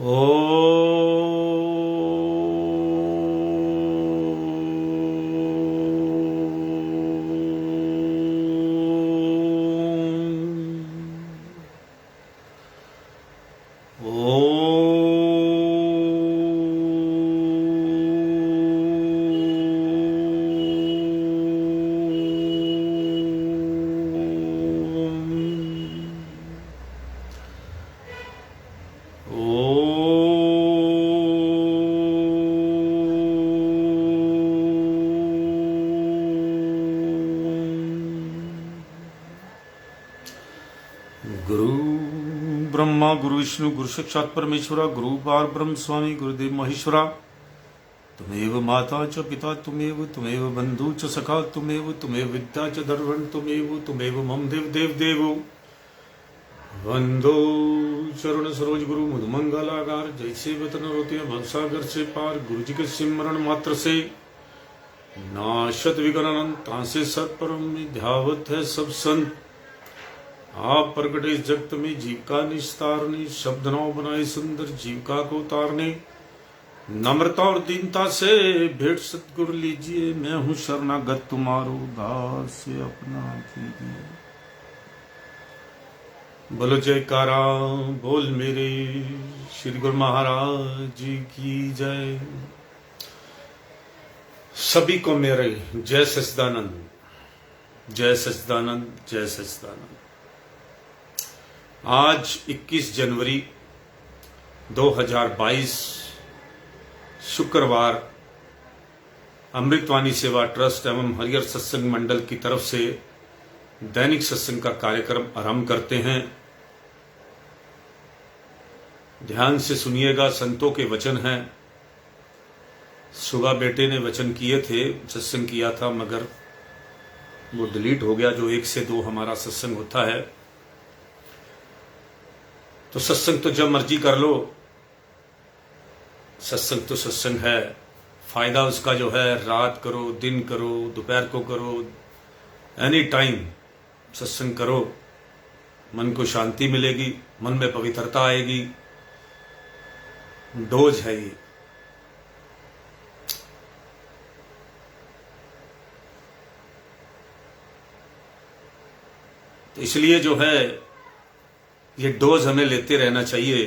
ओ गुरु ब्रह्मा गुरु विष्णु गुरु साक्षात परमेश्वरा गुरु पार ब्रह्म स्वामी गुरुदेव महेश्वरा तुमेव माता च पिता तुमेव बंधु च सखा तुमेव विद्या च धर्मण तुमेव मम देव देव देवो वंदो चरण सरोज गुरु मधुमंगलागार जैसे वतन रोते भवसागर से पार गुरु जी के सिमरण मात्र से नाशत विगणन तासे सत्परम में ध्यावत है सब संत। आप प्रकटे इस जगत में जीव का निस्तारने शब्द नाव बनाए सुंदर जीविका को उतारने नम्रता और दीनता से भेंट सतगुरु लीजिए। मैं हूँ शरणागत तुम्हारो दास से अपना कीजिए। बोलो जयकारा बोल मेरे श्री गुरु महाराज जी की जय। सभी को मेरे जय सच्चिदानंद जय सच्चिदानंद जय सच्चिदानंद। आज 21 जनवरी 2022 शुक्रवार अमृतवाणी सेवा ट्रस्ट एवं हरिहर सत्संग मंडल की तरफ से दैनिक सत्संग का कार्यक्रम आरंभ करते हैं। ध्यान से सुनिएगा, संतों के वचन हैं। सुबह बेटे ने वचन किए थे, सत्संग किया था, मगर वो डिलीट हो गया। जो 1 से 2 हमारा सत्संग होता है, तो सत्संग तो जब मर्जी कर लो, सत्संग तो सत्संग है। फायदा उसका जो है, रात करो, दिन करो, दोपहर को करो, एनी टाइम सत्संग करो। मन को शांति मिलेगी, मन में पवित्रता आएगी। डोज है ये। तो इसलिए जो है ये डोज हमें लेते रहना चाहिए।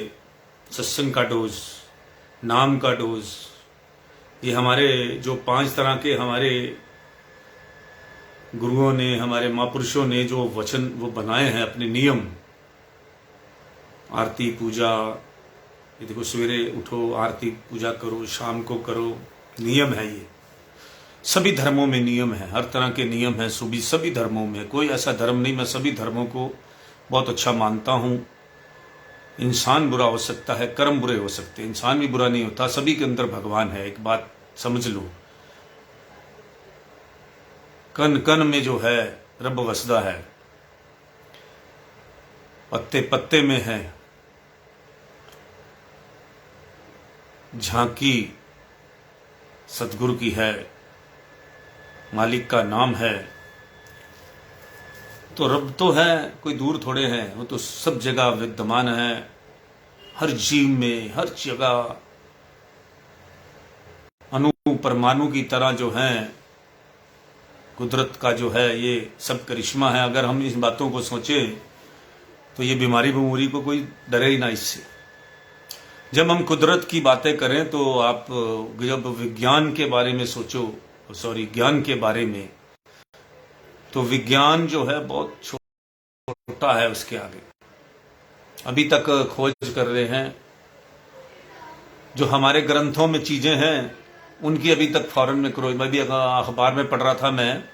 सत्संग का डोज, नाम का डोज। ये हमारे जो 5 तरह के हमारे गुरुओं ने, हमारे महापुरुषों ने जो वचन वो बनाए हैं, अपने नियम, आरती पूजा, ये देखो सवेरे उठो आरती पूजा करो, शाम को करो, नियम है ये। सभी धर्मों में नियम है, हर तरह के नियम है। सभी धर्मों में कोई ऐसा धर्म नहीं, मैं सभी धर्मों को बहुत अच्छा मानता हूं। इंसान बुरा हो सकता है, कर्म बुरे हो सकते हैं, इंसान भी बुरा नहीं होता। सभी के अंदर भगवान है, एक बात समझ लो। कन कन में जो है रब वसदा है, पत्ते पत्ते में है, झांकी सतगुरु की है, मालिक का नाम है। तो रब तो है, कोई दूर थोड़े हैं, वो तो सब जगह विद्यमान है, हर जीव में, हर जगह। अणु परमाणु की तरह जो है, कुदरत का जो है ये सब करिश्मा है। अगर हम इन बातों को सोचें तो ये बीमारी को कोई डरे ही ना इससे। जब हम कुदरत की बातें करें तो आप जब विज्ञान के बारे में सोचो, ज्ञान के बारे में, तो विज्ञान जो है बहुत छोटा है उसके आगे। अभी तक खोज कर रहे हैं, जो हमारे ग्रंथों में चीजें हैं उनकी अभी तक फॉरेन में खोज। मैं भी अखबार में पढ़ रहा था, मैं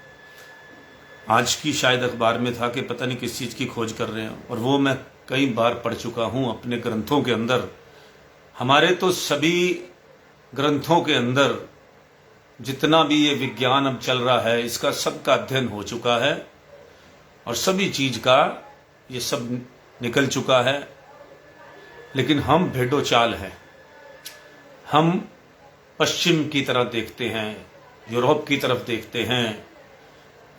आज की शायद अखबार में था कि पता नहीं किस चीज की खोज कर रहे हैं, और वो मैं कई बार पढ़ चुका हूं अपने ग्रंथों के अंदर। हमारे तो सभी ग्रंथों के अंदर जितना भी ये विज्ञान अब चल रहा है, इसका सबका अध्ययन हो चुका है और सभी चीज का ये सब निकल चुका है। लेकिन हम भेड़ो चाल हैं। हम पश्चिम की तरफ देखते हैं, यूरोप की तरफ देखते हैं,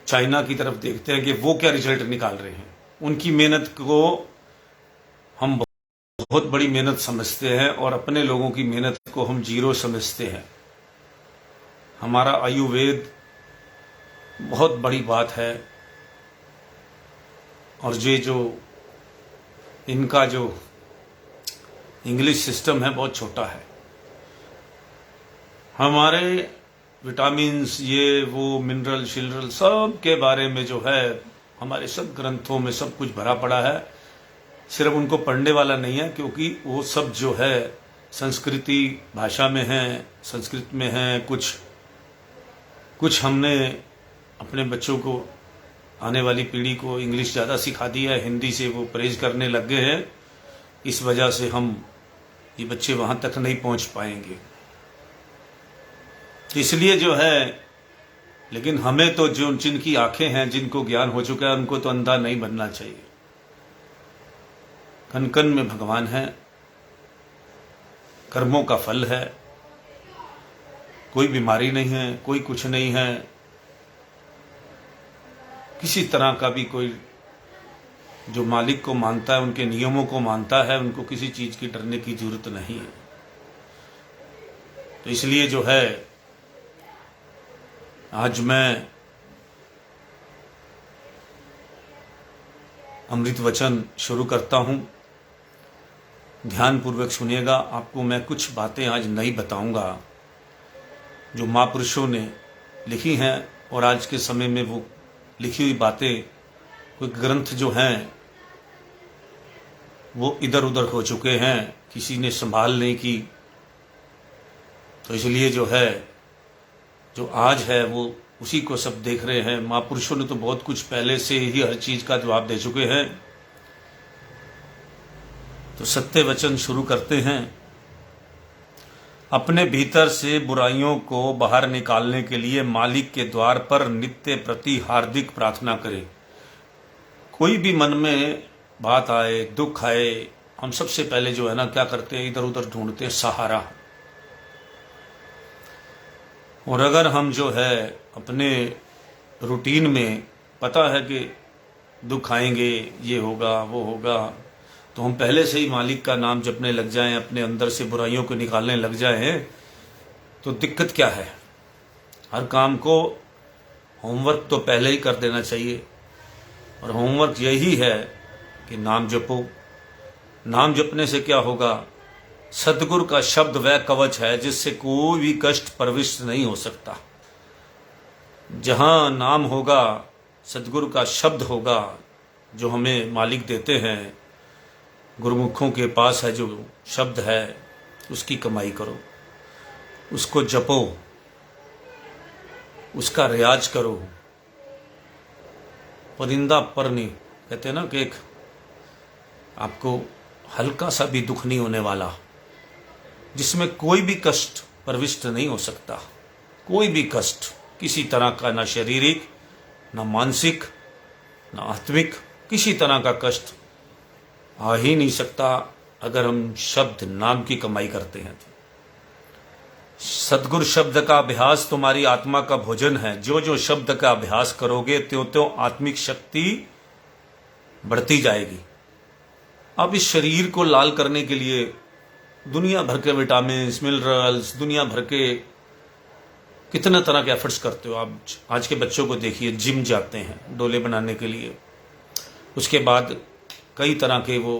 चाइना की तरफ देखते हैं कि वो क्या रिजल्ट निकाल रहे हैं। उनकी मेहनत को हम बहुत बड़ी मेहनत समझते हैं और अपने लोगों की मेहनत को हम जीरो समझते हैं। हमारा आयुर्वेद बहुत बड़ी बात है और ये जो इनका जो इंग्लिश सिस्टम है बहुत छोटा है। हमारे विटामिन्स ये वो मिनरल शिलरल सब के बारे में जो है हमारे सब ग्रंथों में सब कुछ भरा पड़ा है, सिर्फ उनको पढ़ने वाला नहीं है, क्योंकि वो सब जो है संस्कृति भाषा में है, संस्कृत में है। कुछ हमने अपने बच्चों को, आने वाली पीढ़ी को इंग्लिश ज़्यादा सिखा दी है, हिंदी से वो परहेज करने लग गए हैं। इस वजह से ये बच्चे वहाँ तक नहीं पहुँच पाएंगे। इसलिए जो है, लेकिन हमें तो जो जिनकी आंखें हैं, जिनको ज्ञान हो चुका है, उनको तो अंधा नहीं बनना चाहिए। कण कण में भगवान है, कर्मों का फल है, कोई बीमारी नहीं है, कोई कुछ नहीं है, किसी तरह का भी कोई जो मालिक को मानता है, उनके नियमों को मानता है, उनको किसी चीज की डरने की जरूरत नहीं है। तो इसलिए जो है आज मैं अमृत वचन शुरू करता हूं। ध्यानपूर्वक सुनिएगा। आपको मैं कुछ बातें आज नहीं बताऊंगा जो महापुरुषों ने लिखी हैं, और आज के समय में वो लिखी हुई बातें, कोई ग्रंथ जो हैं वो इधर उधर हो चुके हैं, किसी ने संभाल नहीं की। तो इसलिए जो है, जो आज है वो उसी को सब देख रहे हैं। महापुरुषों ने तो बहुत कुछ पहले से ही हर चीज का जवाब दे चुके हैं। तो सत्य वचन शुरू करते हैं। अपने भीतर से बुराइयों को बाहर निकालने के लिए मालिक के द्वार पर नित्य प्रति हार्दिक प्रार्थना करें। कोई भी मन में बात आए, दुख आए, हम सबसे पहले जो है ना क्या करते हैं, इधर उधर ढूंढते हैं सहारा। और अगर हम जो है अपने रूटीन में पता है कि दुख आएंगे, ये होगा वो होगा, तो हम पहले से ही मालिक का नाम जपने लग जाएं, अपने अंदर से बुराइयों को निकालने लग जाएं, तो दिक्कत क्या है। हर काम को होमवर्क तो पहले ही कर देना चाहिए, और होमवर्क यही है कि नाम जपो। नाम जपने से क्या होगा, सदगुरु का शब्द वह कवच है जिससे कोई भी कष्ट प्रविष्ट नहीं हो सकता। जहां नाम होगा, सदगुरु का शब्द होगा जो हमें मालिक देते हैं, गुरुमुखों के पास है जो शब्द है, उसकी कमाई करो, उसको जपो, उसका रियाज करो। परिंदा पर नहीं, कहते हैं ना कि एक आपको हल्का सा भी दुख नहीं होने वाला, जिसमें कोई भी कष्ट प्रविष्ट नहीं हो सकता। कोई भी कष्ट किसी तरह का, ना शारीरिक, ना मानसिक, ना आत्मिक, किसी तरह का कष्ट आ ही नहीं सकता अगर हम शब्द नाम की कमाई करते हैं। सदगुरु शब्द का अभ्यास तुम्हारी आत्मा का भोजन है। जो जो शब्द का अभ्यास करोगे त्यों त्यों आत्मिक शक्ति बढ़ती जाएगी। अब इस शरीर को लाल करने के लिए दुनिया भर के विटामिन मिनरल्स, दुनिया भर के कितने तरह के एफर्ट्स करते हो आप। आज के बच्चों को देखिए, जिम जाते हैं डोले बनाने के लिए, उसके बाद कई तरह के वो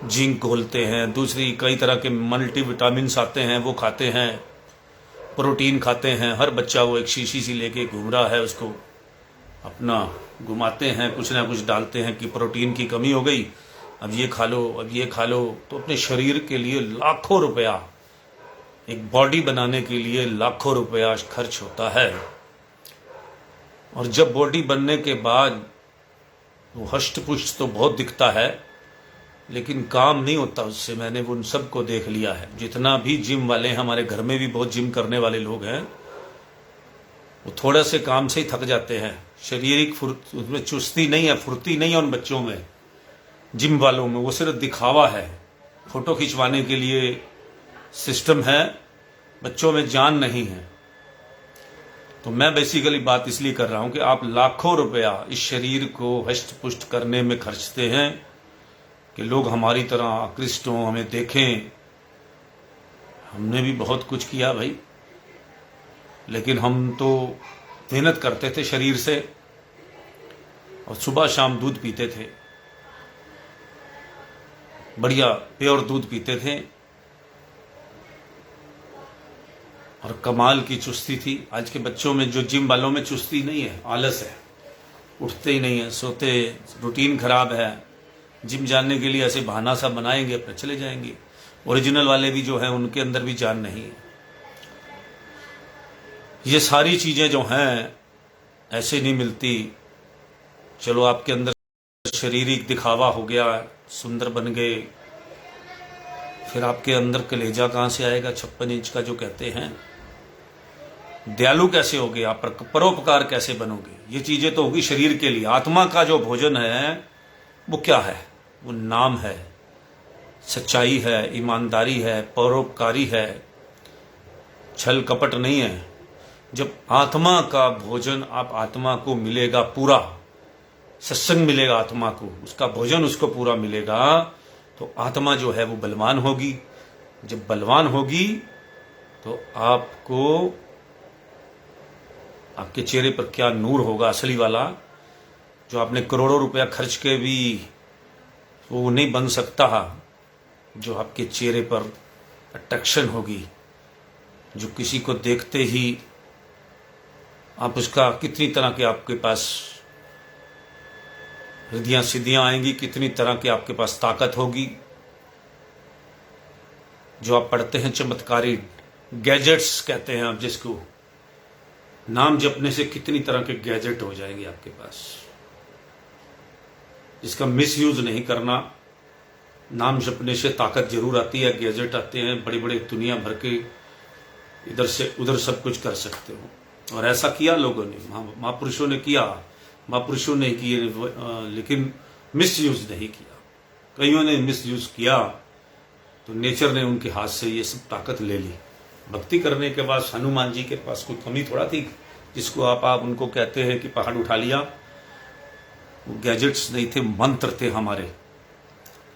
जिंक घोलते हैं, दूसरी कई तरह के मल्टी विटामिन्स आते हैं वो खाते हैं, प्रोटीन खाते हैं। हर बच्चा वो एक शीशी सी लेके घूम रहा है, उसको अपना घुमाते हैं, कुछ ना कुछ डालते हैं कि प्रोटीन की कमी हो गई, अब ये खा लो, अब ये खा लो। तो अपने शरीर के लिए लाखों रुपया, एक बॉडी बनाने के लिए लाखों रुपया खर्च होता है। और जब बॉडी बनने के बाद वो हष्ट पुष्ट तो बहुत दिखता है, लेकिन काम नहीं होता उससे। मैंने उन सबको देख लिया है, जितना भी जिम वाले हैं, हमारे घर में भी बहुत जिम करने वाले लोग हैं, वो थोड़ा से काम से ही थक जाते हैं। शारीरिक उसमें चुस्ती नहीं है, फुर्ती नहीं है उन बच्चों में, जिम वालों में। वो सिर्फ दिखावा है, फोटो खिंचवाने के लिए सिस्टम है, बच्चों में जान नहीं है। तो मैं बेसिकली बात इसलिए कर रहा हूं कि आप लाखों रुपया इस शरीर को हष्ट पुष्ट करने में खर्चते हैं, कि लोग हमारी तरह आकृष्ट हों, हमें देखें। हमने भी बहुत कुछ किया भाई, लेकिन हम तो मेहनत करते थे शरीर से और सुबह शाम दूध पीते थे, बढ़िया प्योर दूध पीते थे और कमाल की चुस्ती थी। आज के बच्चों में, जो जिम वालों में चुस्ती नहीं है, आलस है, उठते ही नहीं है, सोते, रूटीन खराब है। जिम जाने के लिए ऐसे बहाना सा बनाएंगे, अपने चले जाएंगे। ओरिजिनल वाले भी जो है उनके अंदर भी जान नहीं है। ये सारी चीजें जो हैं ऐसे नहीं मिलती। चलो आपके अंदर शारीरिक दिखावा हो गया, सुंदर बन गए, फिर आपके अंदर कलेजा कहां से आएगा 56 इंच का जो कहते हैं? दयालु कैसे होगे आप? परोपकार कैसे बनोगे? ये चीजें तो होगी शरीर के लिए। आत्मा का जो भोजन है वो क्या है? वो नाम है, सच्चाई है, ईमानदारी है, परोपकारी है, छल कपट नहीं है। जब आत्मा का भोजन आप आत्मा को मिलेगा पूरा, सत्संग मिलेगा आत्मा को, उसका भोजन उसको पूरा मिलेगा, तो आत्मा जो है वो बलवान होगी। जब बलवान होगी तो आपको, आपके चेहरे पर क्या नूर होगा असली वाला, जो आपने करोड़ों रुपया खर्च के भी वो नहीं बन सकता। जो आपके चेहरे पर अट्रैक्शन होगी, जो किसी को देखते ही आप उसका, कितनी तरह के आपके पास हृदय सिद्धियां आएंगी, कितनी तरह की आपके पास ताकत होगी। जो आप पढ़ते हैं चमत्कारी गैजेट्स कहते हैं आप जिसको, नाम जपने से कितनी तरह के गैजेट हो जाएंगे आपके पास। इसका मिसयूज नहीं करना। नाम जपने से ताकत जरूर आती है, गैजेट आते हैं, बड़े बड़े दुनिया भर के, इधर से उधर सब कुछ कर सकते हो। और ऐसा किया लोगों ने, महापुरुषों ने किया, महापुरुषों ने किए, लेकिन मिसयूज नहीं किया। कईयों ने मिसयूज किया तो नेचर ने उनके हाथ से ये सब ताकत ले ली। भक्ति करने के बाद हनुमान जी के पास कोई कमी थोड़ा थी जिसको आप उनको कहते हैं कि पहाड़ उठा लिया। वो गैजेट्स नहीं थे, मंत्र थे हमारे।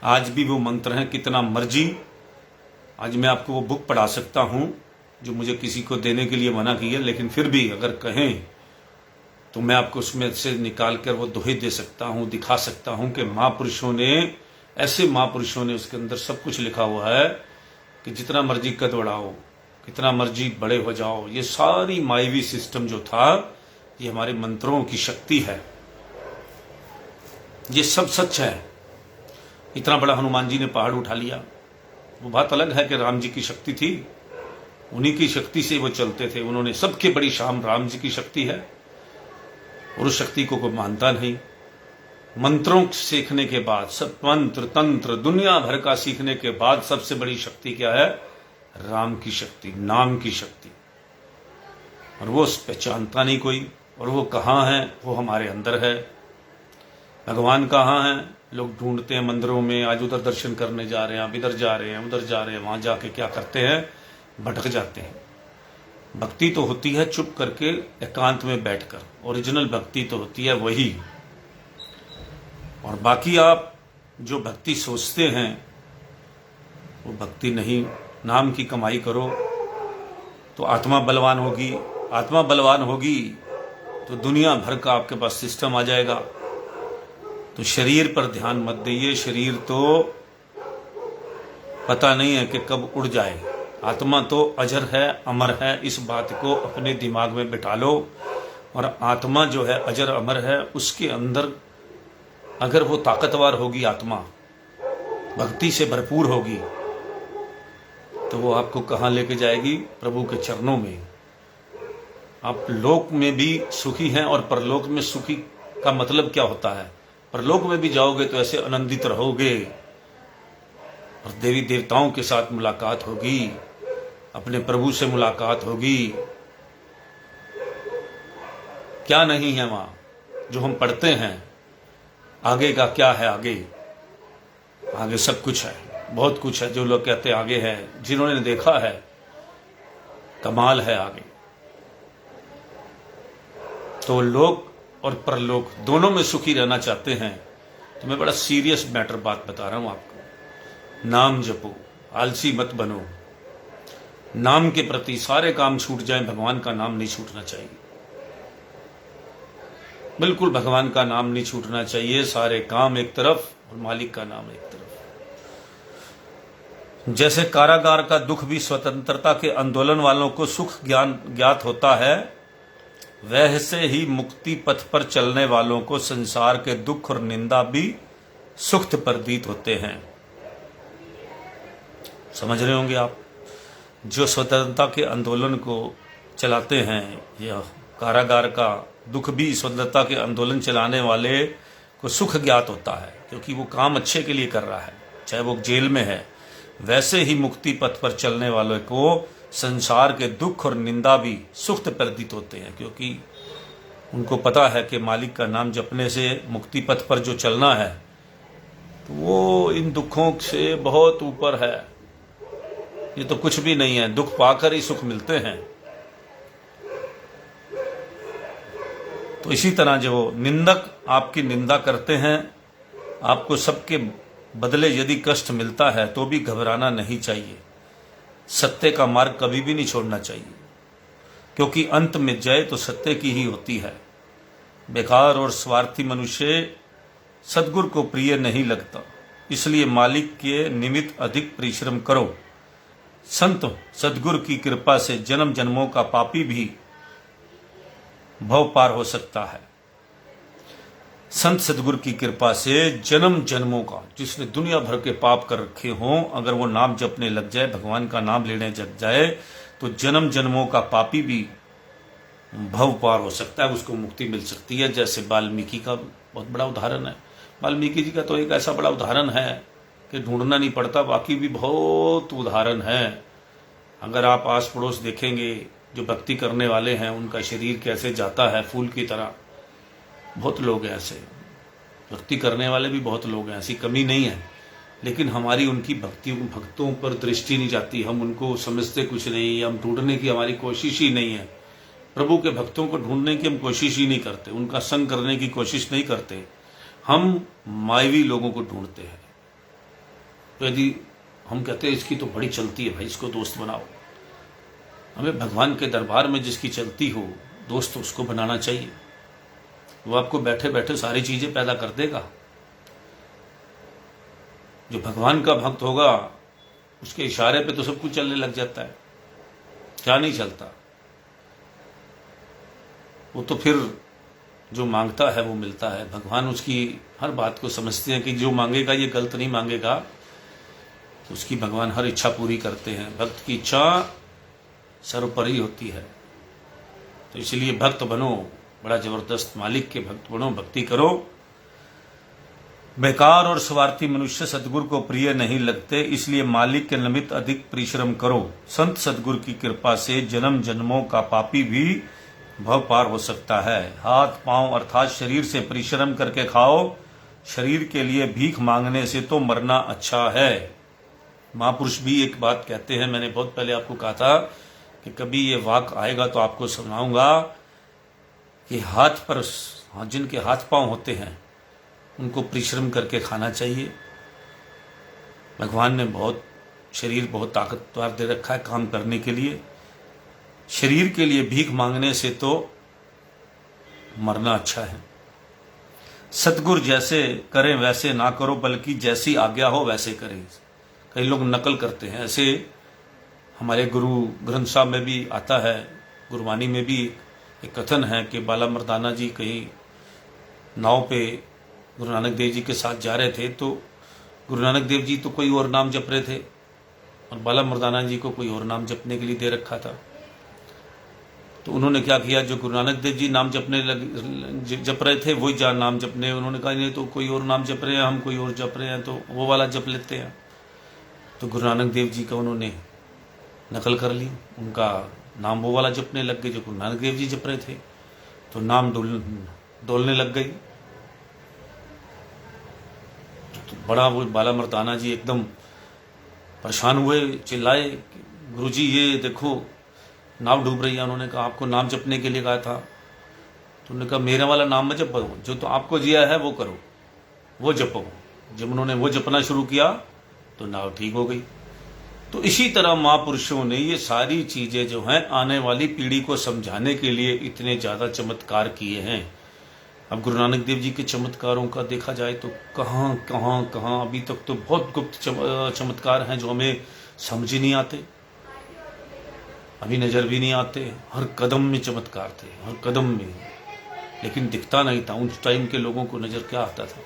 आज भी वो मंत्र हैं, कितना मर्जी। आज मैं आपको वो बुक पढ़ा सकता हूं जो मुझे किसी को देने के लिए मना की है, लेकिन फिर भी अगर कहें तो मैं आपको उसमें से निकाल कर वो दोहे दे सकता हूं, दिखा सकता हूं कि महापुरुषों ने, ऐसे महापुरुषों ने, उसके अंदर सब कुछ लिखा हुआ है कि जितना मर्जी कद बढ़ाओ, कितना मर्जी बड़े हो जाओ, ये सारी मायवी सिस्टम जो था, ये हमारे मंत्रों की शक्ति है। ये सब सच है। इतना बड़ा हनुमान जी ने पहाड़ उठा लिया, वो बात अलग है कि राम जी की शक्ति थी, उन्हीं की शक्ति से वो चलते थे। उन्होंने, सबके बड़ी शाम राम जी की शक्ति है, और उस शक्ति को कोई मानता नहीं। मंत्रों सीखने के बाद, सब मंत्र तंत्र दुनिया भर का सीखने के बाद सबसे बड़ी शक्ति क्या है? राम की शक्ति, नाम की शक्ति। और वो पहचानता नहीं कोई। और वो कहाँ है? वो हमारे अंदर है। भगवान कहाँ है? लोग ढूंढते हैं मंदिरों में, आज उधर दर्शन करने जा रहे हैं, अब इधर जा रहे हैं, उधर जा रहे हैं, वहां जाके क्या करते हैं? भटक जाते हैं। भक्ति तो होती है चुप करके एकांत में बैठकर, ओरिजिनल भक्ति तो होती है वही। और बाकी आप जो भक्ति सोचते हैं वो भक्ति नहीं। नाम की कमाई करो तो आत्मा बलवान होगी, आत्मा बलवान होगी तो दुनिया भर का आपके पास सिस्टम आ जाएगा। तो शरीर पर ध्यान मत दीजिए, शरीर तो पता नहीं है कि कब उड़ जाए। आत्मा तो अजर है, अमर है, इस बात को अपने दिमाग में बिठा लो। और आत्मा जो है अजर अमर है, उसके अंदर अगर वो ताकतवर होगी, आत्मा भक्ति से भरपूर होगी, तो वो आपको कहाँ लेके जाएगी? प्रभु के चरणों में। आप लोक में भी सुखी हैं, और परलोक में सुखी का मतलब क्या होता है? परलोक में भी जाओगे तो ऐसे आनंदित रहोगे, और देवी देवताओं के साथ मुलाकात होगी, अपने प्रभु से मुलाकात होगी। क्या नहीं है वहां जो हम पढ़ते हैं? आगे का क्या है? आगे सब कुछ है, बहुत कुछ है। जो लोग कहते हैं आगे है, जिन्होंने देखा है, कमाल है आगे। तो लोक और परलोक दोनों में सुखी रहना चाहते हैं तो मैं बड़ा सीरियस मैटर बात बता रहा हूं आपको। नाम जपो, आलसी मत बनो। नाम के प्रति सारे काम छूट जाएं, भगवान का नाम नहीं छूटना चाहिए। बिल्कुल भगवान का नाम नहीं छूटना चाहिए। सारे काम एक तरफ और मालिक का नाम एक तरफ। जैसे कारागार का दुख भी स्वतंत्रता के आंदोलन वालों को सुख ज्ञात होता है, वैसे ही मुक्ति पथ पर चलने वालों को संसार के दुख और निंदा भी सुख प्रतीत होते हैं। समझ रहे होंगे आप। जो स्वतंत्रता के आंदोलन को चलाते हैं, यह कारागार का दुख भी स्वतंत्रता के आंदोलन चलाने वाले को सुख ज्ञात होता है, क्योंकि वो काम अच्छे के लिए कर रहा है, चाहे वो जेल में है। वैसे ही मुक्ति पथ पर चलने वालों को संसार के दुख और निंदा भी सुख प्रतीत होते हैं, क्योंकि उनको पता है कि मालिक का नाम जपने से मुक्ति पथ पर जो चलना है, तो वो इन दुखों से बहुत ऊपर है। ये तो कुछ भी नहीं है, दुख पाकर ही सुख मिलते हैं। तो इसी तरह जो निंदक आपकी निंदा करते हैं, आपको सबके बदले यदि कष्ट मिलता है तो भी घबराना नहीं चाहिए। सत्य का मार्ग कभी भी नहीं छोड़ना चाहिए, क्योंकि अंत में जय तो सत्य की ही होती है। बेकार और स्वार्थी मनुष्य सद्गुरु को प्रिय नहीं लगता, इसलिए मालिक के निमित्त अधिक परिश्रम करो। संत सद्गुरु की कृपा से जन्म जन्मों का पापी भी भव पार हो सकता है। संत सद्गुरु की कृपा से जन्म जन्मों का, जिसने दुनिया भर के पाप कर रखे हों, अगर वो नाम जपने लग जाए, भगवान का नाम लेने लग जाए, तो जन्म जन्मों का पापी भी भव पार हो सकता है, उसको मुक्ति मिल सकती है। जैसे वाल्मीकि का बहुत बड़ा उदाहरण है। वाल्मीकि जी का तो एक ऐसा बड़ा उदाहरण है कि ढूंढना नहीं पड़ता, बाकी भी बहुत उदाहरण है। अगर आप आस पड़ोस देखेंगे, जो भक्ति करने वाले हैं, उनका शरीर कैसे जाता है फूल की तरह। बहुत लोग हैं ऐसे, भक्ति करने वाले भी बहुत लोग हैं, ऐसी कमी नहीं है, लेकिन हमारी उनकी भक्तों पर दृष्टि नहीं जाती। हम उनको समझते कुछ नहीं, हम ढूंढने की हमारी कोशिश ही नहीं है। प्रभु के भक्तों को ढूंढने की हम कोशिश ही नहीं करते, उनका संग करने की कोशिश नहीं करते। हम मायवी लोगों को ढूंढते हैं। तो यदि हम कहते हैं इसकी तो बड़ी चलती है भाई, इसको दोस्त बनाओ, हमें भगवान के दरबार में जिसकी चलती हो दोस्त उसको बनाना चाहिए। वो आपको बैठे बैठे सारी चीजें पैदा कर देगा। जो भगवान का भक्त होगा, उसके इशारे पे तो सब कुछ चलने लग जाता है। क्या नहीं चलता? वो तो फिर जो मांगता है वो मिलता है। भगवान उसकी हर बात को समझते हैं कि जो मांगेगा ये गलत नहीं मांगेगा, तो उसकी भगवान हर इच्छा पूरी करते हैं। भक्त की इच्छा सर्वोपरि होती है। तो इसलिए भक्त बनो, बड़ा जबरदस्त मालिक के भक्त बनो, भक्ति करो। बेकार और स्वार्थी मनुष्य सदगुरु को प्रिय नहीं लगते, इसलिए मालिक के निमित्त अधिक परिश्रम करो। संत सदगुरु की कृपा से जन्म जन्मों का पापी भी भव पार हो सकता है। हाथ पांव अर्थात शरीर से परिश्रम करके खाओ, शरीर के लिए भीख मांगने से तो मरना अच्छा है। महापुरुष भी एक बात कहते हैं, मैंने बहुत पहले आपको कहा था कि कभी ये वाक आएगा तो आपको सुनाऊंगा कि हाथ पर जिनके हाथ पांव होते हैं उनको परिश्रम करके खाना चाहिए। भगवान ने शरीर बहुत ताकतवर दे रखा है काम करने के लिए। शरीर के लिए भीख मांगने से तो मरना अच्छा है। सतगुरु जैसे करें वैसे ना करो, बल्कि जैसी आज्ञा हो वैसे करें। कई लोग नकल करते हैं, ऐसे हमारे गुरु ग्रंथ साहब में भी आता है, गुरबानी में भी एक कथन है कि बाला मर्दाना जी कहीं नाव पे गुरु नानक देव जी के साथ जा रहे थे, तो गुरु नानक देव जी तो कोई और नाम जप रहे थे और बाला मर्दाना जी को कोई और नाम जपने के लिए दे रखा था। तो उन्होंने क्या किया, जो गुरु नानक देव जी नाम जप रहे थे वही नाम जपने, उन्होंने कहा नहीं तो कोई और नाम जप रहे हैं, हम कोई और जप रहे हैं तो वो वाला जप लेते हैं। तो गुरु नानक देव जी का उन्होंने नकल कर ली, उनका नाम वो वाला जपने लग गए जो गुरु नानक देव जी जप रहे थे, तो नाम डोलने लग गई। तो बड़ा वो बाला मर्दाना जी एकदम परेशान हुए, चिल्लाए, गुरुजी ये देखो नाव डूब रही है। उन्होंने कहा आपको नाम जपने के लिए कहा था। तो उन्होंने कहा मेरा वाला नाम मत जपो, जो तो आपको जिया है वो करो। वो जपो। जब उन्होंने वो जपना शुरू किया तो नाव ठीक हो गई। तो इसी तरह महापुरुषों ने ये सारी चीजें जो हैं आने वाली पीढ़ी को समझाने के लिए इतने ज्यादा चमत्कार किए हैं। अब गुरु नानक देव जी के चमत्कारों का देखा जाए तो कहाँ कहाँ कहाँ अभी तक तो बहुत गुप्त चमत्कार हैं जो हमें समझ ही नहीं आते, अभी नजर भी नहीं आते। हर कदम में चमत्कार थे, हर कदम में, लेकिन दिखता नहीं था। उस टाइम के लोगों को नजर क्या आता था।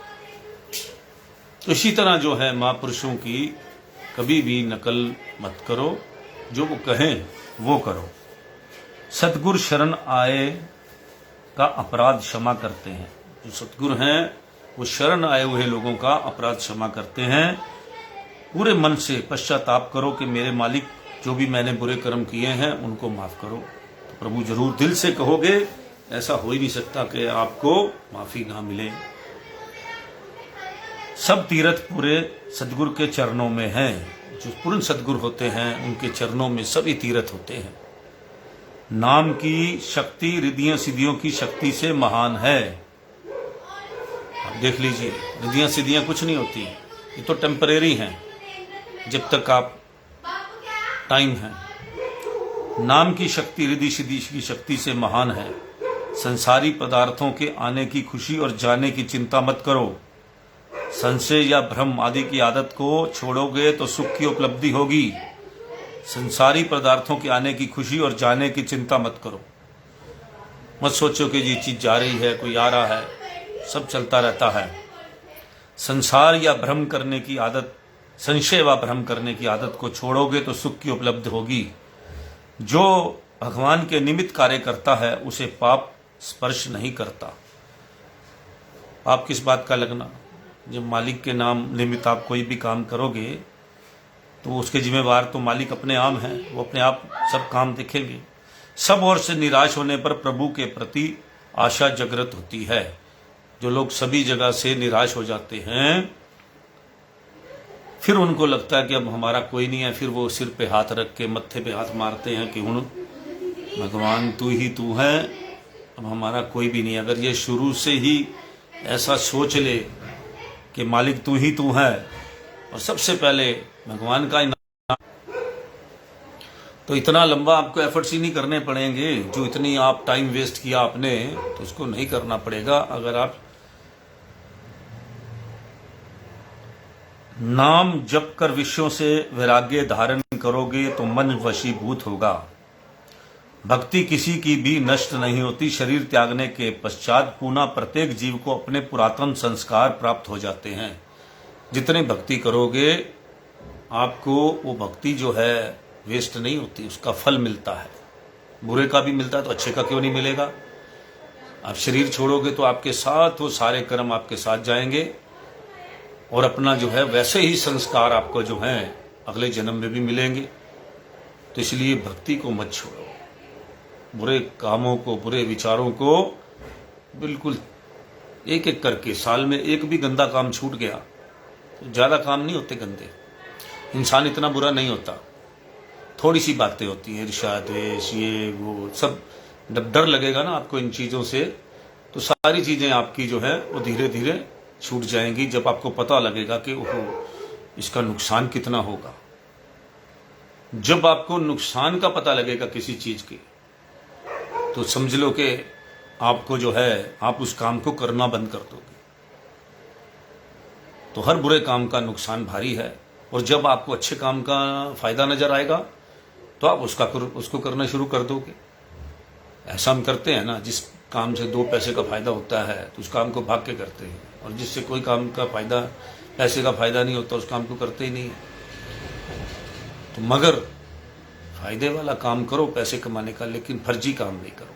तो इसी तरह जो है महापुरुषों की कभी भी नकल मत करो, जो वो कहें वो करो। सतगुरु शरण आए का अपराध क्षमा करते हैं। जो सतगुरु हैं वो शरण आए हुए लोगों का अपराध क्षमा करते हैं। पूरे मन से पश्चाताप करो कि मेरे मालिक जो भी मैंने बुरे कर्म किए हैं उनको माफ करो। तो प्रभु जरूर दिल से कहोगे, ऐसा हो ही नहीं सकता कि आपको माफी ना मिले। सब तीर्थ पूरे सदगुरु के चरणों में हैं। जो पूर्ण सदगुरु होते हैं उनके चरणों में सभी तीर्थ होते हैं। नाम की शक्ति रिद्धियां सिद्धियों की शक्ति से महान है। आप देख लीजिए, रिद्धियां सिद्धियां कुछ नहीं होती, ये तो टेम्परेरी हैं जब तक आप टाइम है। नाम की शक्ति रिद्धि सिद्धि की शक्ति से महान है। संसारी पदार्थों के आने की खुशी और जाने की चिंता मत करो। संशय या भ्रम आदि की आदत को छोड़ोगे तो सुख की उपलब्धि होगी। संसारी पदार्थों के आने की खुशी और जाने की चिंता मत करो। मत सोचो कि ये चीज जा रही है, कोई आ रहा है, सब चलता रहता है। संसार या भ्रम करने की आदत, संशय व भ्रम करने की आदत को छोड़ोगे तो सुख की उपलब्धि होगी। जो भगवान के निमित्त कार्य करता है उसे पाप स्पर्श नहीं करता। आप किस बात का लगना, जब मालिक के नाम निमित्त आप कोई भी काम करोगे तो उसके जिम्मेवार तो मालिक अपने आप हैं, वो अपने आप सब काम देखेंगे। सब ओर से निराश होने पर प्रभु के प्रति आशा जागृत होती है। जो लोग सभी जगह से निराश हो जाते हैं, फिर उनको लगता है कि अब हमारा कोई नहीं है, फिर वो सिर पे हाथ रख के मत्थे पे हाथ मारते हैं कि हुण भगवान तू ही तू है, अब हमारा कोई भी नहीं। अगर ये शुरू से ही ऐसा सोच ले कि मालिक तू ही तू है और सबसे पहले भगवान का नाम, तो इतना लंबा आपको एफर्ट्स ही नहीं करने पड़ेंगे। जो इतनी आप टाइम वेस्ट किया आपने, तो उसको नहीं करना पड़ेगा। अगर आप नाम जप कर विषयों से वैराग्य धारण करोगे तो मन वशीभूत होगा। भक्ति किसी की भी नष्ट नहीं होती। शरीर त्यागने के पश्चात पुनः प्रत्येक जीव को अपने पुरातन संस्कार प्राप्त हो जाते हैं। जितने भक्ति करोगे आपको वो भक्ति जो है वेस्ट नहीं होती, उसका फल मिलता है। बुरे का भी मिलता है तो अच्छे का क्यों नहीं मिलेगा। आप शरीर छोड़ोगे तो आपके साथ वो सारे कर्म आपके साथ जाएंगे और अपना जो है वैसे ही संस्कार आपको जो है अगले जन्म में भी मिलेंगे। तो इसलिए भक्ति को मत छोड़ो। बुरे कामों को, बुरे विचारों को बिल्कुल एक एक करके, साल में एक भी गंदा काम छूट गया तो ज्यादा काम नहीं होते गंदे। इंसान इतना बुरा नहीं होता, थोड़ी सी बातें होती हैं, ईर्ष्या द्वेष ये वो सब। जब डर लगेगा ना आपको इन चीजों से, तो सारी चीजें आपकी जो है वो धीरे धीरे छूट जाएंगी। जब आपको पता लगेगा कि ओहो इसका नुकसान कितना होगा, जब आपको नुकसान का पता लगेगा किसी चीज की, तो समझ लो कि आपको जो है आप उस काम को करना बंद कर दोगे। तो हर बुरे काम का नुकसान भारी है। और जब आपको अच्छे काम का फायदा नजर आएगा तो आप उसको करना शुरू कर दोगे। ऐसा हम करते हैं ना, जिस काम से 2 पैसे का फायदा होता है तो उस काम को भाग के करते हैं, और जिससे कोई काम का फायदा, पैसे का फायदा नहीं होता, उस काम को करते ही नहीं। तो मगर फायदे वाला काम करो पैसे कमाने का, लेकिन फर्जी काम नहीं करो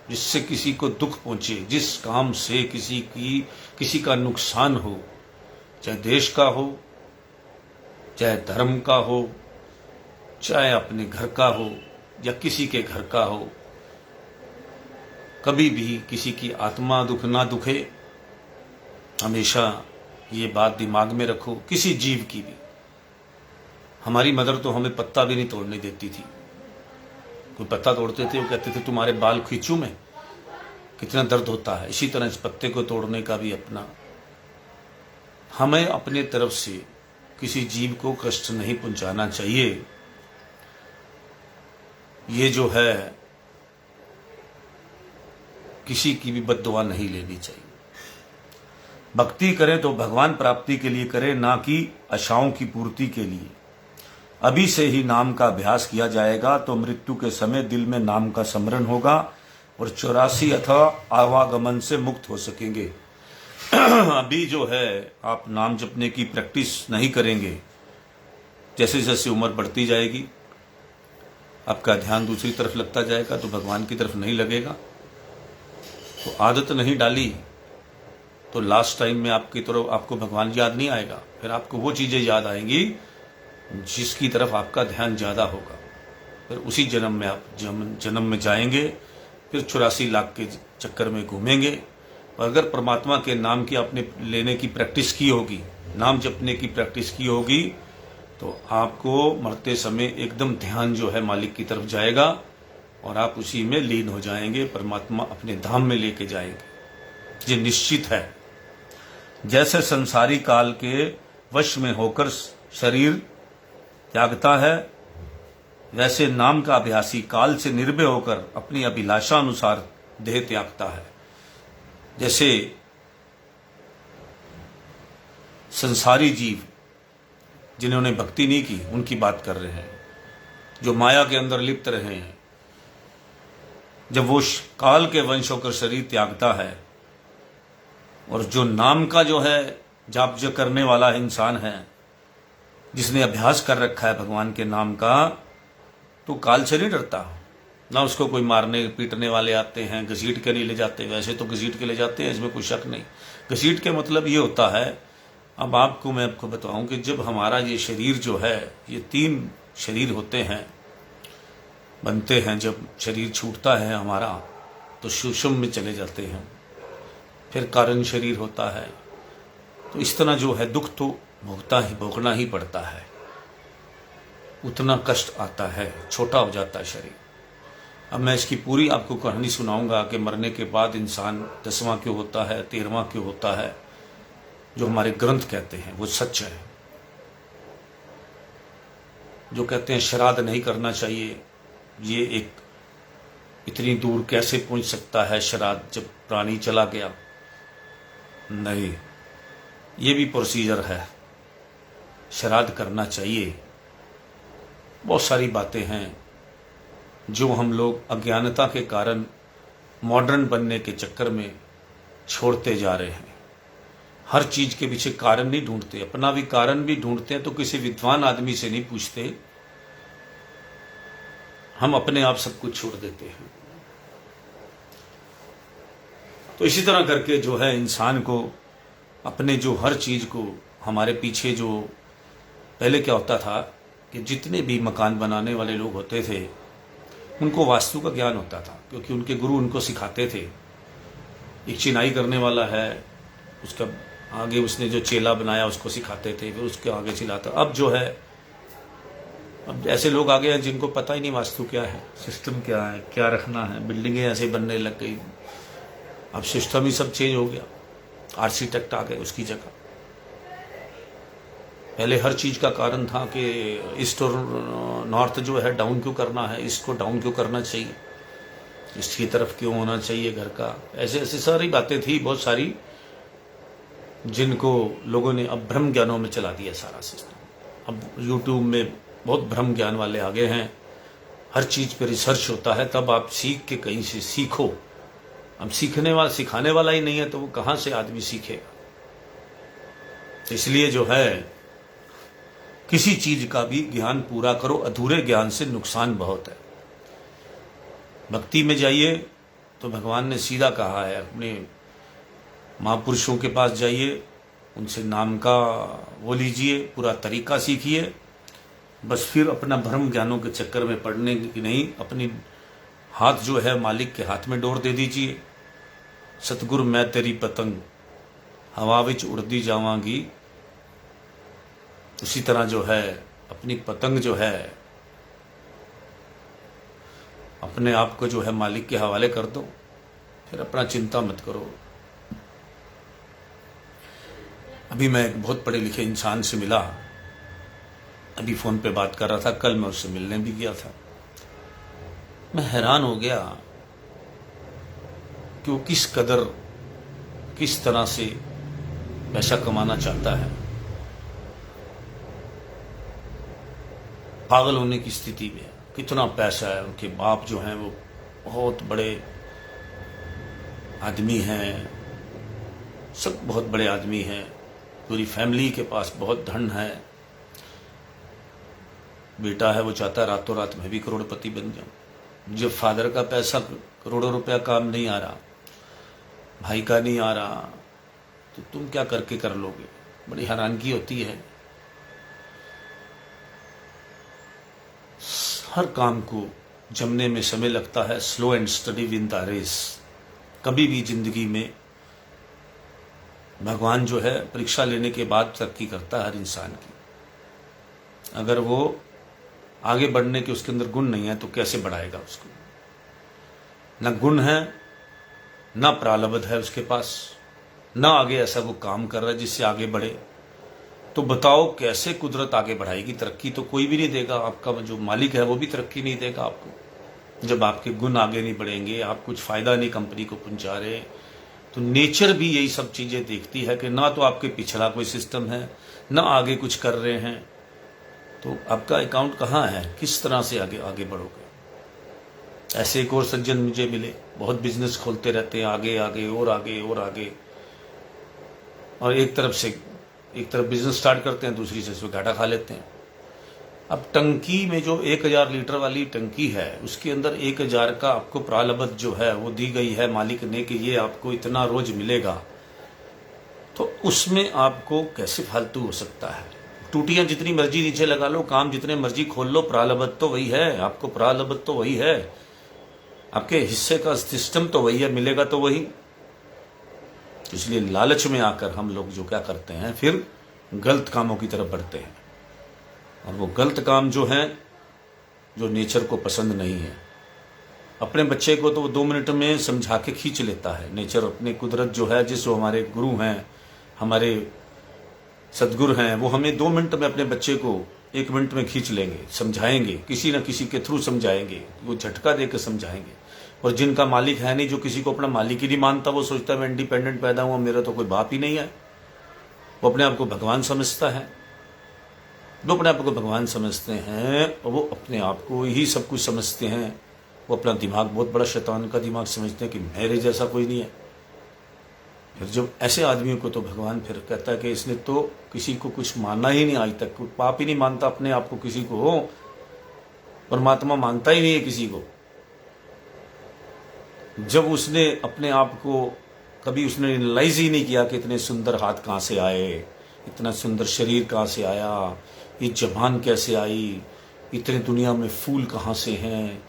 जिससे किसी को दुख पहुंचे। जिस काम से किसी का नुकसान हो, चाहे देश का हो, चाहे धर्म का हो, चाहे अपने घर का हो या किसी के घर का हो, कभी भी किसी की आत्मा दुख ना दुखे। हमेशा ये बात दिमाग में रखो। किसी जीव की भी, हमारी मदर तो हमें पत्ता भी नहीं तोड़ने देती थी। कोई पत्ता तोड़ते थे वो कहते थे तुम्हारे बाल खींचूं मैं, कितना दर्द होता है। इसी तरह इस पत्ते को तोड़ने का भी अपना हमें अपने तरफ से किसी जीव को कष्ट नहीं पहुंचाना चाहिए। ये जो है किसी की भी बद्दुआ नहीं लेनी चाहिए। भक्ति करें तो भगवान प्राप्ति के लिए करें, ना कि आशाओं की पूर्ति के लिए। अभी से ही नाम का अभ्यास किया जाएगा तो मृत्यु के समय दिल में नाम का स्मरण होगा और 84 अथवा आवागमन से मुक्त हो सकेंगे। अभी जो है आप नाम जपने की प्रैक्टिस नहीं करेंगे, जैसे जैसे उम्र बढ़ती जाएगी आपका ध्यान दूसरी तरफ लगता जाएगा, तो भगवान की तरफ नहीं लगेगा। तो आदत नहीं डाली तो लास्ट टाइम में आपकी तरफ आपको भगवान याद नहीं आएगा, फिर आपको वो चीजें याद आएंगी जिसकी तरफ आपका ध्यान ज्यादा होगा। फिर उसी जन्म में आप जन्म में जाएंगे, फिर 84 लाख के चक्कर में घूमेंगे। और अगर परमात्मा के नाम की आपने लेने की प्रैक्टिस की होगी, नाम जपने की प्रैक्टिस की होगी, तो आपको मरते समय एकदम ध्यान जो है मालिक की तरफ जाएगा और आप उसी में लीन हो जाएंगे, परमात्मा अपने धाम में लेके जाएंगे। ये निश्चित है। जैसे संसारी काल के वश में होकर शरीर त्यागता है, वैसे नाम का अभ्यासी काल से निर्भय होकर अपनी अभिलाषा अनुसार देह त्यागता है। जैसे संसारी जीव जिन्होंने भक्ति नहीं की उनकी बात कर रहे हैं, जो माया के अंदर लिप्त रहे हैं। जब वो काल के वंश होकर शरीर त्यागता है और जो नाम का जो है जाप जो करने वाला इंसान है, जिसने अभ्यास कर रखा है भगवान के नाम का, तो काल से नहीं डरता। ना उसको कोई मारने पीटने वाले आते हैं, घसीट के नहीं ले जाते। वैसे तो घसीट के ले जाते हैं, इसमें कोई शक नहीं। घसीट के मतलब ये होता है, अब मैं आपको बताऊं कि जब हमारा ये शरीर जो है, ये 3 शरीर होते हैं, बनते हैं। जब शरीर छूटता है हमारा तो सूक्ष्म में चले जाते हैं, फिर कारण शरीर होता है। तो इस तरह जो है दुख तो भोगना ही पड़ता है, उतना कष्ट आता है, छोटा हो जाता है शरीर। अब मैं इसकी पूरी आपको कहानी सुनाऊंगा कि मरने के बाद इंसान 10वां क्यों होता है, 13वां क्यों होता है। जो हमारे ग्रंथ कहते हैं वो सच है। जो कहते हैं श्राद्ध नहीं करना चाहिए, ये एक इतनी दूर कैसे पहुंच सकता है श्राद्ध जब प्राणी चला गया। नहीं, ये भी प्रोसीजर है, श्राद्ध करना चाहिए। बहुत सारी बातें हैं जो हम लोग अज्ञानता के कारण मॉडर्न बनने के चक्कर में छोड़ते जा रहे हैं। हर चीज के पीछे कारण नहीं ढूंढते, अपना भी कारण भी ढूंढते हैं तो किसी विद्वान आदमी से नहीं पूछते, हम अपने आप सब कुछ छोड़ देते हैं। तो इसी तरह करके जो है इंसान को अपने जो हर चीज को हमारे पीछे जो पहले क्या होता था कि जितने भी मकान बनाने वाले लोग होते थे उनको वास्तु का ज्ञान होता था, क्योंकि उनके गुरु उनको सिखाते थे। एक चिनाई करने वाला है, उसका आगे उसने जो चेला बनाया उसको सिखाते थे, फिर उसके आगे चिल्लाता। अब जो है, अब ऐसे लोग आ गए हैं जिनको पता ही नहीं वास्तु क्या है, सिस्टम क्या है, क्या रखना है। बिल्डिंगें ऐसे बनने लग गई, अब सिस्टम ही सब चेंज हो गया, आर्किटेक्ट आ गए उसकी जगह। पहले हर चीज का कारण था कि ईस्ट और नॉर्थ जो है डाउन क्यों करना है, ईस्ट को डाउन क्यों करना चाहिए, ईस्ट की तरफ क्यों होना चाहिए घर का। ऐसे ऐसी सारी बातें थी बहुत सारी, जिनको लोगों ने अब भ्रम ज्ञानों में चला दिया सारा सिस्टम। अब यूट्यूब में बहुत भ्रम ज्ञान वाले आ गए हैं, हर चीज पे रिसर्च होता है, तब आप सीख के कहीं से सीखो। अब सिखाने वाला ही नहीं है तो वो कहां से आदमी सीखेगा। इसलिए जो है किसी चीज का भी ज्ञान पूरा करो, अधूरे ज्ञान से नुकसान बहुत है। भक्ति में जाइए तो भगवान ने सीधा कहा है, अपने महापुरुषों के पास जाइए, उनसे नाम का वो लीजिए, पूरा तरीका सीखिए। बस फिर अपना भ्रम ज्ञानों के चक्कर में पड़ने की नहीं, अपनी हाथ जो है मालिक के हाथ में डोर दे दीजिए। सतगुरु मैं तेरी पतंग हवा विच उड़ती जावांगी, उसी तरह जो है अपनी पतंग जो है अपने आप को जो है मालिक के हवाले कर दो, फिर अपना चिंता मत करो। अभी मैं एक बहुत पढ़े लिखे इंसान से मिला, अभी फोन पे बात कर रहा था, कल मैं उससे मिलने भी गया था। मैं हैरान हो गया कि वो किस कदर, किस तरह से पैसा कमाना चाहता है, पागल होने की स्थिति में। कितना पैसा है। उनके बाप जो हैं वो बहुत बड़े आदमी हैं, सब बहुत बड़े आदमी हैं, पूरी फैमिली के पास बहुत धन है। बेटा है, वो चाहता है रातों रात मैं भी करोड़पति बन जाऊं। जब फादर का पैसा करोड़ों रुपया काम नहीं आ रहा, भाई का नहीं आ रहा, तो तुम क्या करके कर लोगे। बड़ी हैरानगी होती है। हर काम को जमने में समय लगता है। Slow and steady win the race. कभी भी जिंदगी में भगवान जो है परीक्षा लेने के बाद तरक्की करता है हर इंसान की। अगर वो आगे बढ़ने के उसके अंदर गुण नहीं है तो कैसे बढ़ाएगा उसको। न गुण है, न प्रारब्ध है उसके पास, न आगे ऐसा वो काम कर रहा है जिससे आगे बढ़े। तो बताओ कैसे कुदरत आगे बढ़ाएगी। तरक्की तो कोई भी नहीं देगा। आपका जो मालिक है वो भी तरक्की नहीं देगा आपको जब आपके गुण आगे नहीं बढ़ेंगे। आप कुछ फायदा नहीं कंपनी को पहुंचा रहे। तो नेचर भी यही सब चीजें देखती है कि ना तो आपके पिछला कोई सिस्टम है, ना आगे कुछ कर रहे हैं। तो आपका अकाउंट कहाँ है, किस तरह से आगे आगे बढ़ोगे। ऐसे एक और सज्जन मुझे मिले, बहुत बिजनेस खोलते रहते हैं, आगे आगे और आगे और आगे। और एक तरफ बिजनेस स्टार्ट करते हैं, दूसरी से घाटा खा लेते हैं। अब टंकी में जो 1000 लीटर वाली टंकी है उसके अंदर 1000 का आपको प्रारब्ध जो है वो दी गई है मालिक ने कि ये आपको इतना रोज मिलेगा। तो उसमें आपको कैसे फालतू हो सकता है। टूटियां जितनी मर्जी नीचे लगा लो, काम जितने मर्जी खोल लो, प्रारब्ध तो वही है। आपको प्रारब्ध तो वही है, आपके हिस्से का सिस्टम तो वही है, मिलेगा तो वही। इसलिए लालच में आकर हम लोग जो क्या करते हैं, फिर गलत कामों की तरफ बढ़ते हैं। और वो गलत काम जो है, जो नेचर को पसंद नहीं है। अपने बच्चे को तो वो 2 मिनट में समझा के खींच लेता है नेचर। अपने कुदरत जो है, जिस हमारे गुरु हैं, हमारे सदगुरु हैं, वो हमें 2 मिनट में अपने बच्चे को 1 मिनट में खींच लेंगे, समझाएंगे, किसी न किसी के थ्रू समझाएंगे, वो झटका देकर समझाएंगे। और जिनका मालिक है नहीं, जो किसी को अपना मालिक ही नहीं मानता, वो सोचता है मैं इंडिपेंडेंट पैदा हुआ, मेरा तो कोई बाप ही नहीं है। वो अपने आप को भगवान समझता है। वो अपने आप को भगवान समझते हैं और वो अपने आप को ही सब कुछ समझते हैं। वो अपना दिमाग बहुत बड़ा शैतान का दिमाग समझते हैं कि मेरे जैसा कोई नहीं है। फिर जब ऐसे आदमियों को तो भगवान फिर कहता है कि इसने तो किसी को कुछ माना ही नहीं, आज तक कोई पाप ही नहीं मानता अपने आप को किसी को। हो परमात्मा मानता ही नहीं है किसी को। जब उसने अपने आप को कभी उसने रियलाइज ही नहीं किया कि इतने सुंदर हाथ कहाँ से आए, इतना सुंदर शरीर कहाँ से आया, ये जबान कैसे आई, इतने दुनिया में फूल कहाँ से हैं,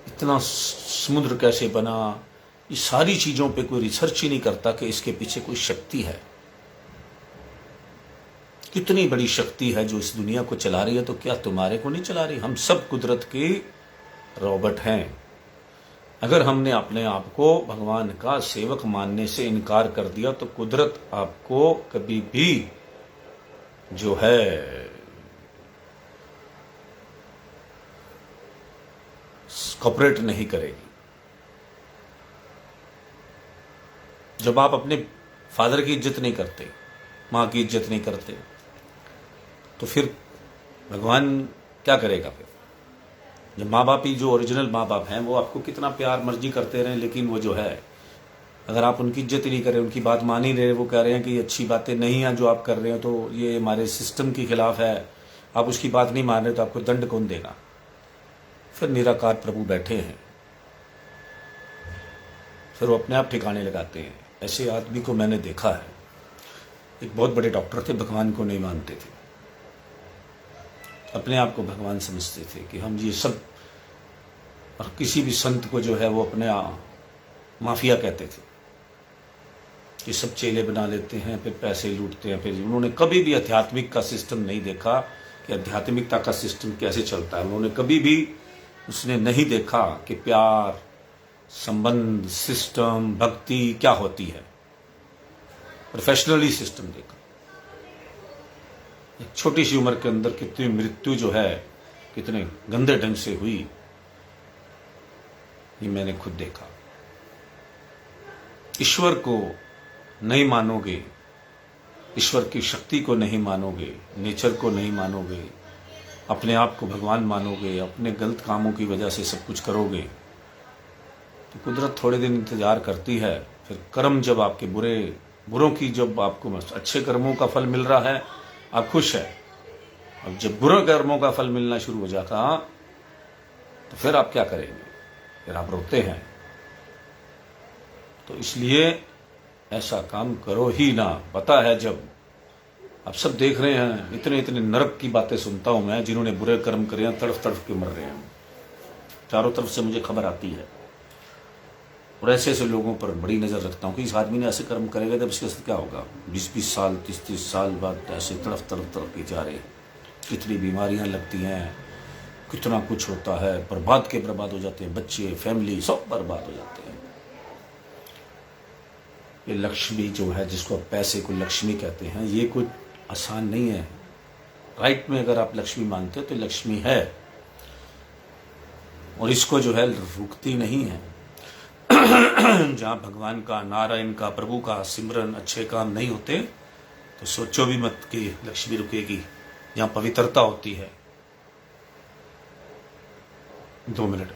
इतना समुद्र कैसे बना, ये सारी चीजों पे कोई रिसर्च ही नहीं करता कि इसके पीछे कोई शक्ति है। कितनी बड़ी शक्ति है जो इस दुनिया को चला रही है। तो क्या तुम्हारे को नहीं चला रही। हम सब कुदरत के रोबोट हैं। अगर हमने अपने आप को भगवान का सेवक मानने से इनकार कर दिया तो कुदरत आपको कभी भी जो है कॉपरेट नहीं करेगी। जब आप अपने फादर की इज्जत नहीं करते, माँ की इज्जत नहीं करते, तो फिर भगवान क्या करेगा। फिर जब माँ बाप ही जो ओरिजिनल माँ बाप हैं वो आपको कितना प्यार मर्जी करते रहे, लेकिन वो जो है अगर आप उनकी इज्जत ही नहीं करें, उनकी बात मान ही रहे, वो कह रहे हैं कि ये अच्छी बातें नहीं हैं जो आप कर रहे हो, तो ये हमारे सिस्टम के खिलाफ है, आप उसकी बात नहीं मान रहे, तो आपको दंड कौन देगा। फिर निराकार प्रभु बैठे हैं, फिर वो अपने आप ठिकाने लगाते हैं। ऐसे आदमी को मैंने देखा है। एक बहुत बड़े डॉक्टर थे, भगवान को नहीं मानते थे, अपने आप को भगवान समझते थे कि हम ये सब, और किसी भी संत को जो है वो अपने माफिया कहते थे कि सब चेले बना लेते हैं, फिर पैसे लूटते हैं। फिर उन्होंने कभी भी आध्यात्मिक का सिस्टम नहीं देखा कि आध्यात्मिकता का सिस्टम कैसे चलता है। उन्होंने कभी भी उसने नहीं देखा कि प्यार, संबंध, सिस्टम, भक्ति क्या होती है। प्रोफेशनली सिस्टम देखा। एक छोटी सी उम्र के अंदर कितनी मृत्यु जो है कितने गंदे ढंग से हुई, ये मैंने खुद देखा। ईश्वर को नहीं मानोगे, ईश्वर की शक्ति को नहीं मानोगे, नेचर को नहीं मानोगे, अपने आप को भगवान मानोगे, अपने गलत कामों की वजह से सब कुछ करोगे, तो कुदरत थोड़े दिन इंतजार करती है। फिर कर्म जब आपके बुरों की जब आपको अच्छे कर्मों का फल मिल रहा है, आप खुश है। अब जब बुरे कर्मों का फल मिलना शुरू हो जाता तो फिर आप क्या करेंगे? फिर आप रोते हैं। तो इसलिए ऐसा काम करो ही ना। पता है, जब आप सब देख रहे हैं, इतने इतने नरक की बातें सुनता हूं मैं, जिन्होंने बुरे कर्म करे हैं, तड़फ तड़फ के मर रहे हैं। चारों तरफ से मुझे खबर आती है और ऐसे ऐसे लोगों पर बड़ी नजर रखता हूं कि इस आदमी ने ऐसे कर्म करेगा तब इसके साथ क्या होगा। 20-20 साल 30-30 साल बाद ऐसे तड़फ तड़फ तड़फ के जा रहे, कितनी बीमारियां लगती हैं, कितना कुछ होता है, बर्बाद के बर्बाद हो जाते हैं, बच्चे, फैमिली सब बर्बाद हो जाते हैं। ये लक्ष्मी जो है, जिसको आप पैसे को लक्ष्मी कहते हैं, ये कोई आसान नहीं है। राइट में अगर आप लक्ष्मी मानते हो तो लक्ष्मी है, और इसको जो है रुकती नहीं है। जहां भगवान का, नारायण का, प्रभु का सिमरन, अच्छे काम नहीं होते तो सोचो भी मत कि लक्ष्मी रुकेगी। जहां पवित्रता होती है। 2 मिनट।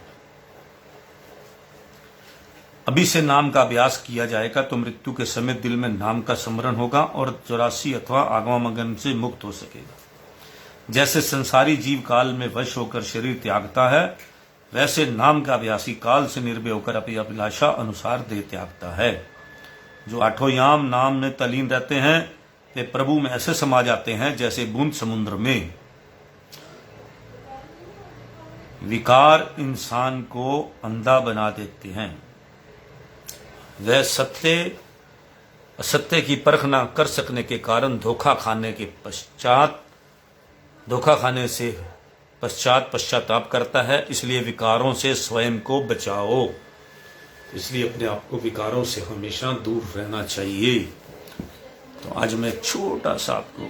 अभी से नाम का अभ्यास किया जाएगा तो मृत्यु के समय दिल में नाम का स्मरण होगा और 84 अथवा आगमन से मुक्त हो सकेगा। जैसे संसारी जीव काल में वश होकर शरीर त्यागता है, वैसे नाम का अभ्यासी काल से निर्भय होकर अपनी अभिलाषा अनुसार देह त्यागता है। जो आठों याम नाम में तलीन रहते हैं, वे प्रभु में ऐसे समा जाते हैं जैसे बूंद समुद्र में। विकार इंसान को अंधा बना देते हैं। वह सत्य असत्य की परख न कर सकने के कारण धोखा खाने से पश्चाताप करता है। इसलिए विकारों से स्वयं को बचाओ। इसलिए अपने आप को विकारों से हमेशा दूर रहना चाहिए। तो आज मैं छोटा सा आपको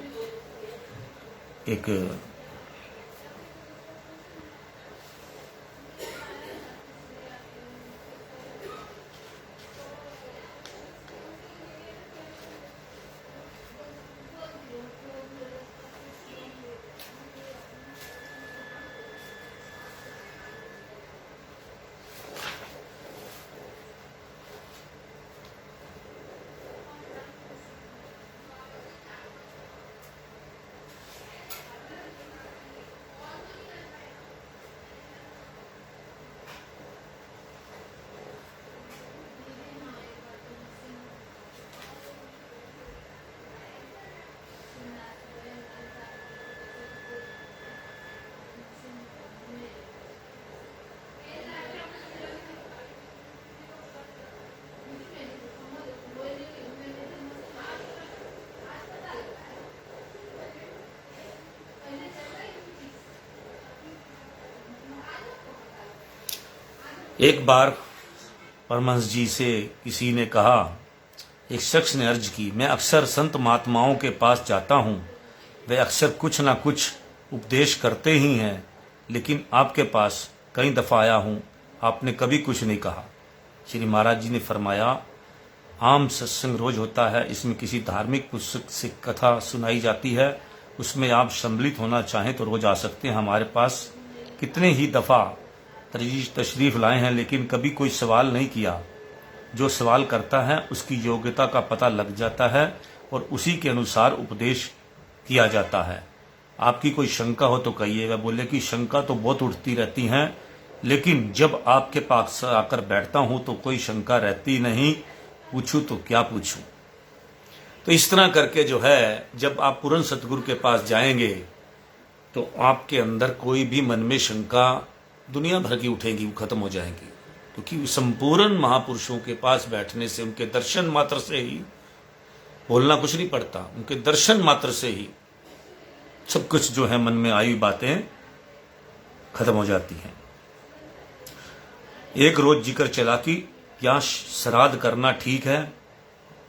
एक एक बार परमहंस जी से किसी ने कहा, एक शख्स ने अर्ज की, मैं अक्सर संत महात्माओं के पास जाता हूँ, वे अक्सर कुछ ना कुछ उपदेश करते ही हैं, लेकिन आपके पास कई दफ़ा आया हूँ, आपने कभी कुछ नहीं कहा। श्री महाराज जी ने फरमाया, आम सत्संग रोज होता है, इसमें किसी धार्मिक पुस्तक से कथा सुनाई जाती है, उसमें आप सम्मिलित होना चाहें तो रोज आ सकते हैं। हमारे पास कितने ही दफ़ा तशरीफ लाए हैं, लेकिन कभी कोई सवाल नहीं किया। जो सवाल करता है उसकी योग्यता का पता लग जाता है और उसी के अनुसार उपदेश किया जाता है। आपकी कोई शंका हो तो कहिए। वह बोले कि शंका तो बहुत उठती रहती हैं, लेकिन जब आपके पास आकर बैठता हूं तो कोई शंका रहती नहीं, पूछूं तो क्या पूछूं। तो इस तरह करके जो है, जब आप पूर्ण सतगुरु के पास जाएंगे तो आपके अंदर कोई भी मन में शंका दुनिया भर की उठेगी, वो खत्म हो जाएगी। क्योंकि संपूर्ण महापुरुषों के पास बैठने से, उनके दर्शन मात्र से ही, बोलना कुछ नहीं पड़ता, उनके दर्शन मात्र से ही सब कुछ जो है मन में आई बातें खत्म हो जाती हैं। एक रोज जिक्र चला कि क्या श्राद्ध करना ठीक है?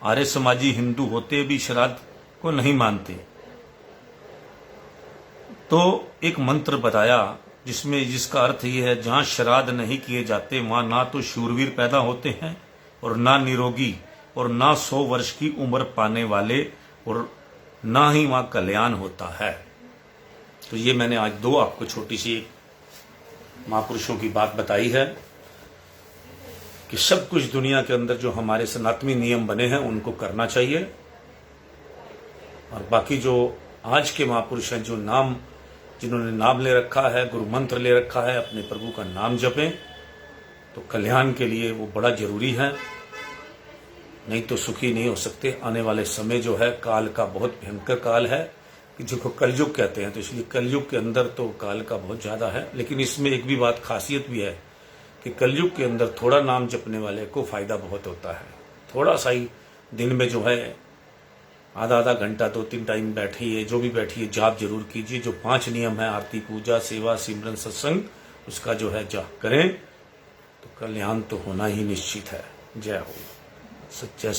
आर्य समाजी हिंदू होते भी श्राद्ध को नहीं मानते। तो एक मंत्र बताया जिसका अर्थ ये है, जहां श्राद्ध नहीं किए जाते वहां ना तो शूरवीर पैदा होते हैं और ना निरोगी और ना 100 वर्ष की उम्र पाने वाले और ना ही वहां कल्याण होता है। तो ये मैंने आज 2 आपको छोटी सी महापुरुषों की बात बताई है कि सब कुछ दुनिया के अंदर जो हमारे सनातनी नियम बने हैं उनको करना चाहिए, और बाकी जो आज के महापुरुष हैं जिन्होंने नाम ले रखा है, गुरु मंत्र ले रखा है, अपने प्रभु का नाम जपें तो कल्याण के लिए वो बड़ा जरूरी है, नहीं तो सुखी नहीं हो सकते। आने वाले समय जो है काल का बहुत भयंकर काल है, जिसको कलयुग कहते हैं, तो इसलिए कलयुग के अंदर तो काल का बहुत ज्यादा है। लेकिन इसमें एक भी बात खासियत भी है कि कलयुग के अंदर थोड़ा नाम जपने वाले को फायदा बहुत होता है। थोड़ा सा ही दिन में जो है आधा घंटा 2-3 टाइम बैठिए, जो भी बैठिए जाप जरूर कीजिए। जो 5 नियम है आरती, पूजा, सेवा, सिमरन, सत्संग, उसका जो है जाप करें तो कल्याण तो होना ही निश्चित है। जय हो सच्चा